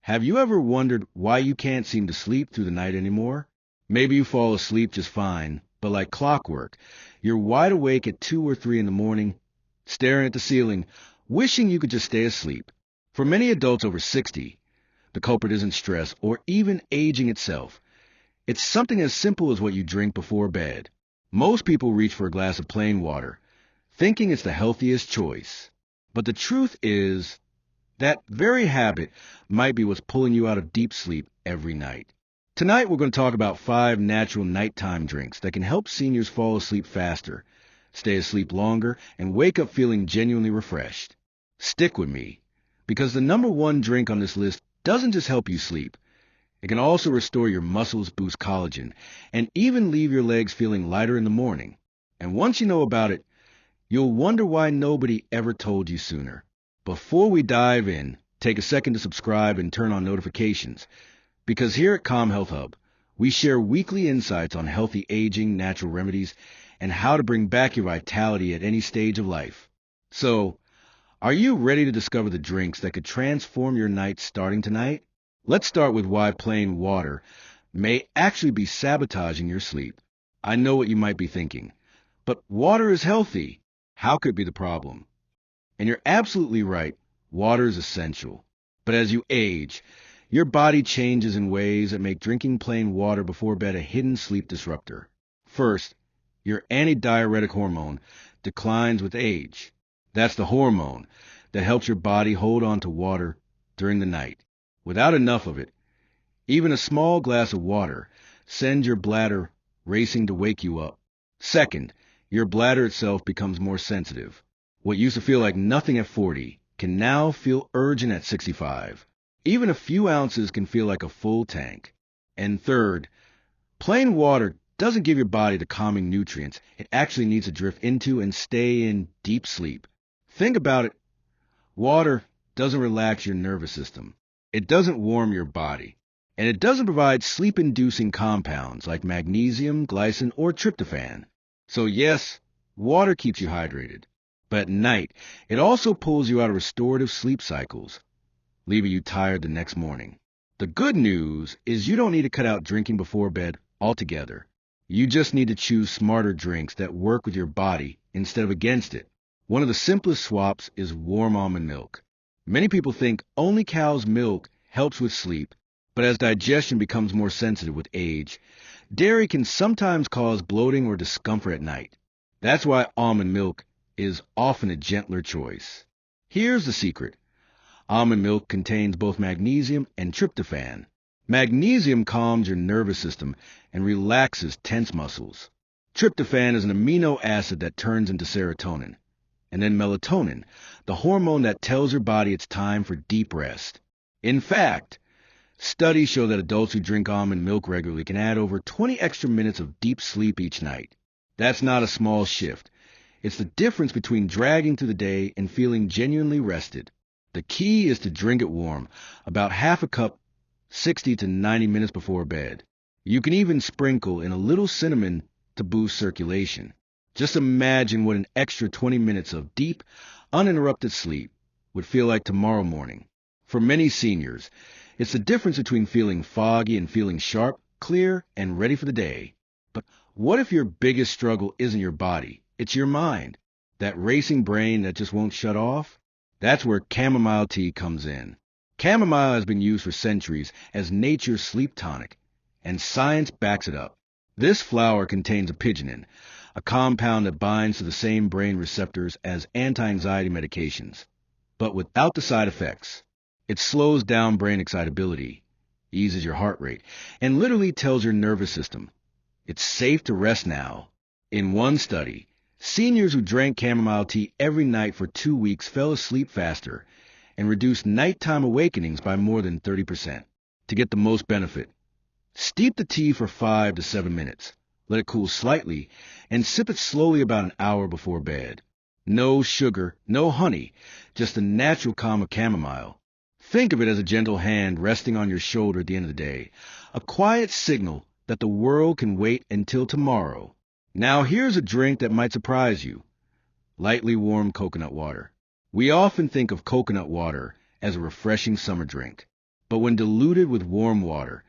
Have you ever wondered why you can't seem to sleep through the night anymore? Maybe you fall asleep just fine, but like clockwork, you're wide awake at 2 or 3 in the morning, staring at the ceiling, wishing you could just stay asleep. For many adults over 60, the culprit isn't stress or even aging itself. It's something as simple as what you drink before bed. Most people reach for a glass of plain water, thinking it's the healthiest choice. But the truth is, that very habit might be what's pulling you out of deep sleep every night. Tonight, we're going to talk about 5 natural nighttime drinks that can help seniors fall asleep faster, stay asleep longer, and wake up feeling genuinely refreshed. Stick with me, because the number 1 drink on this list doesn't just help you sleep. It can also restore your muscles, boost collagen, and even leave your legs feeling lighter in the morning. And once you know about it, you'll wonder why nobody ever told you sooner. Before we dive in, take a second to subscribe and turn on notifications, because here at Calm Health Hub, we share weekly insights on healthy aging, natural remedies, and how to bring back your vitality at any stage of life. So, are you ready to discover the drinks that could transform your night starting tonight? Let's start with why plain water may actually be sabotaging your sleep. I know what you might be thinking, but water is healthy. How could it be the problem? And you're absolutely right, water is essential. But as you age, your body changes in ways that make drinking plain water before bed a hidden sleep disruptor. First, your antidiuretic hormone declines with age. That's the hormone that helps your body hold on to water during the night. Without enough of it, even a small glass of water sends your bladder racing to wake you up. Second, your bladder itself becomes more sensitive. What used to feel like nothing at 40 can now feel urgent at 65. Even a few ounces can feel like a full tank. And third, plain water doesn't give your body the calming nutrients it actually needs to drift into and stay in deep sleep. Think about it. Water doesn't relax your nervous system. It doesn't warm your body. And it doesn't provide sleep-inducing compounds like magnesium, glycine, or tryptophan. So yes, water keeps you hydrated. But at night, it also pulls you out of restorative sleep cycles, leaving you tired the next morning. The good news is you don't need to cut out drinking before bed altogether. You just need to choose smarter drinks that work with your body instead of against it. One of the simplest swaps is warm almond milk. Many people think only cow's milk helps with sleep, but as digestion becomes more sensitive with age, dairy can sometimes cause bloating or discomfort at night. That's why almond milk is often a gentler choice. Here's the secret. Almond milk contains both magnesium and tryptophan. Magnesium calms your nervous system and relaxes tense muscles. Tryptophan is an amino acid that turns into serotonin. And then melatonin, the hormone that tells your body it's time for deep rest. In fact, studies show that adults who drink almond milk regularly can add over 20 extra minutes of deep sleep each night. That's not a small shift. It's the difference between dragging through the day and feeling genuinely rested. The key is to drink it warm, about half a cup, 60 to 90 minutes before bed. You can even sprinkle in a little cinnamon to boost circulation. Just imagine what an extra 20 minutes of deep, uninterrupted sleep would feel like tomorrow morning. For many seniors, it's the difference between feeling foggy and feeling sharp, clear, and ready for the day. But what if your biggest struggle isn't your body? It's your mind. That racing brain that just won't shut off? That's where chamomile tea comes in. Chamomile has been used for centuries as nature's sleep tonic, and science backs it up. This flower contains apigenin, a compound that binds to the same brain receptors as anti-anxiety medications, but without the side effects. It slows down brain excitability, eases your heart rate, and literally tells your nervous system, it's safe to rest now. In one study, seniors who drank chamomile tea every night for 2 weeks fell asleep faster and reduced nighttime awakenings by more than 30%. To get the most benefit, steep the tea for 5 to 7 minutes. Let it cool slightly, and sip it slowly about an hour before bed. No sugar, no honey, just the natural calm of chamomile. Think of it as a gentle hand resting on your shoulder at the end of the day, a quiet signal that the world can wait until tomorrow. Now here's a drink that might surprise you. Lightly warm coconut water. We often think of coconut water as a refreshing summer drink. but when diluted with warm water,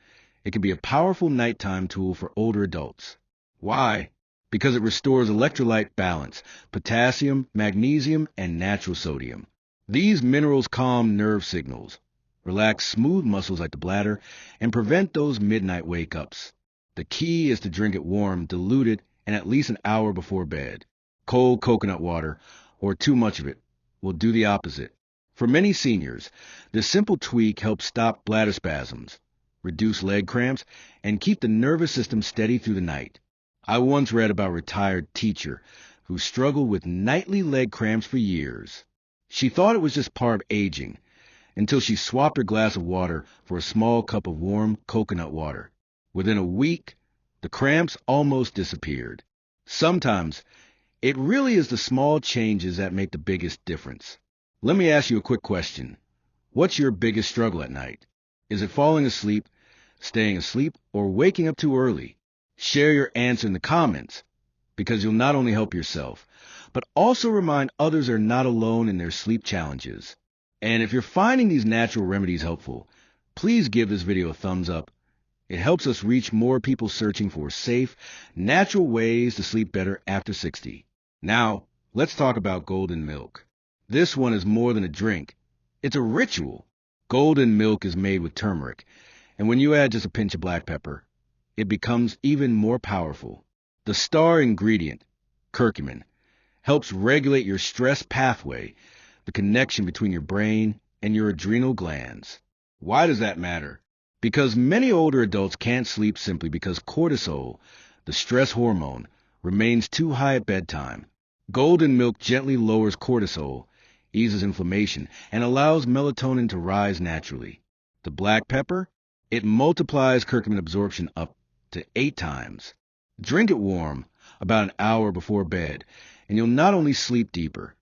it can be a powerful nighttime tool for older adults. Why? Because it restores electrolyte balance, potassium, magnesium, and natural sodium. These minerals calm nerve signals, relax smooth muscles like the bladder, and prevent those midnight wake-ups. The key is to drink it warm, diluted, and at least an hour before bed. Cold coconut water, or too much of it, will do the opposite. For many seniors, this simple tweak helps stop bladder spasms, reduce leg cramps, and keep the nervous system steady through the night. I once read about a retired teacher who struggled with nightly leg cramps for years. She thought it was just part of aging, until she swapped her glass of water for a small cup of warm coconut water. Within a week, the cramps almost disappeared. Sometimes, it really is the small changes that make the biggest difference. Let me ask you a quick question. What's your biggest struggle at night? Is it falling asleep, staying asleep, or waking up too early? Share your answer in the comments, because you'll not only help yourself, but also remind others they're not alone in their sleep challenges. And if you're finding these natural remedies helpful, please give this video a thumbs up. It helps us reach more people searching for safe, natural ways to sleep better after 60. Now, let's talk about golden milk. This one is more than a drink. It's a ritual. Golden milk is made with turmeric, and when you add just a pinch of black pepper, it becomes even more powerful. The star ingredient, curcumin, helps regulate your stress pathway, the connection between your brain and your adrenal glands. Why does that matter? Because many older adults can't sleep simply because cortisol, the stress hormone, remains too high at bedtime. Golden milk gently lowers cortisol, eases inflammation, and allows melatonin to rise naturally. The black pepper, it multiplies curcumin absorption up to 8 times. Drink it warm, about an hour before bed, and you'll not only sleep deeper,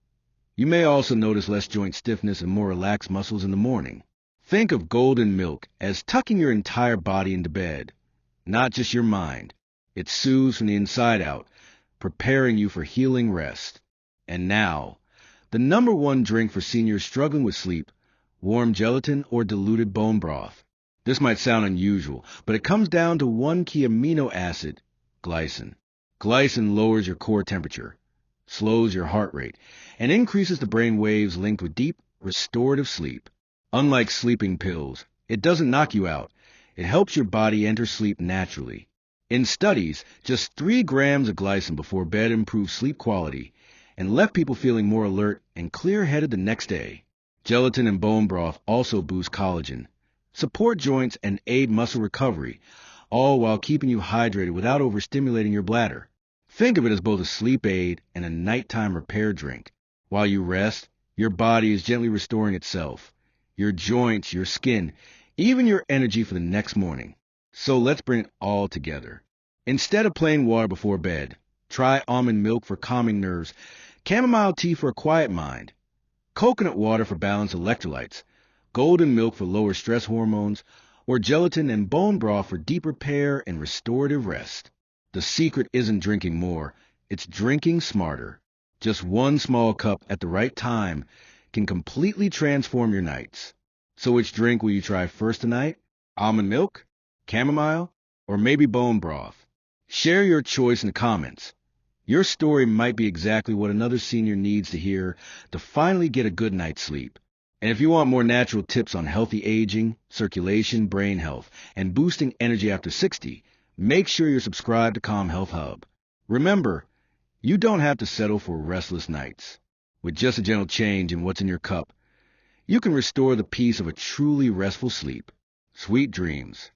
you may also notice less joint stiffness and more relaxed muscles in the morning. Think of golden milk as tucking your entire body into bed, not just your mind. It soothes from the inside out, preparing you for healing rest. And now, the #1 drink for seniors struggling with sleep, warm gelatin or diluted bone broth. This might sound unusual, but it comes down to one key amino acid, glycine. Glycine lowers your core temperature, slows your heart rate, and increases the brain waves linked with deep, restorative sleep. Unlike sleeping pills, it doesn't knock you out. It helps your body enter sleep naturally. In studies, just 3 grams of glycine before bed improved sleep quality and left people feeling more alert and clear-headed the next day. Gelatin and bone broth also boost collagen, support joints, and aid muscle recovery, all while keeping you hydrated without overstimulating your bladder. Think of it as both a sleep aid and a nighttime repair drink. While you rest, your body is gently restoring itself, your joints, your skin, even your energy for the next morning. So let's bring it all together. Instead of plain water before bed, try almond milk for calming nerves, chamomile tea for a quiet mind, coconut water for balanced electrolytes, golden milk for lower stress hormones, or gelatin and bone broth for deep repair and restorative rest. The secret isn't drinking more, it's drinking smarter. Just one small cup at the right time can completely transform your nights. So which drink will you try first tonight? Almond milk, chamomile, or maybe bone broth? Share your choice in the comments. Your story might be exactly what another senior needs to hear to finally get a good night's sleep. And if you want more natural tips on healthy aging, circulation, brain health, and boosting energy after 60, make sure you're subscribed to Calm Health Hub. Remember, you don't have to settle for restless nights. With just a gentle change in what's in your cup, you can restore the peace of a truly restful sleep. Sweet dreams.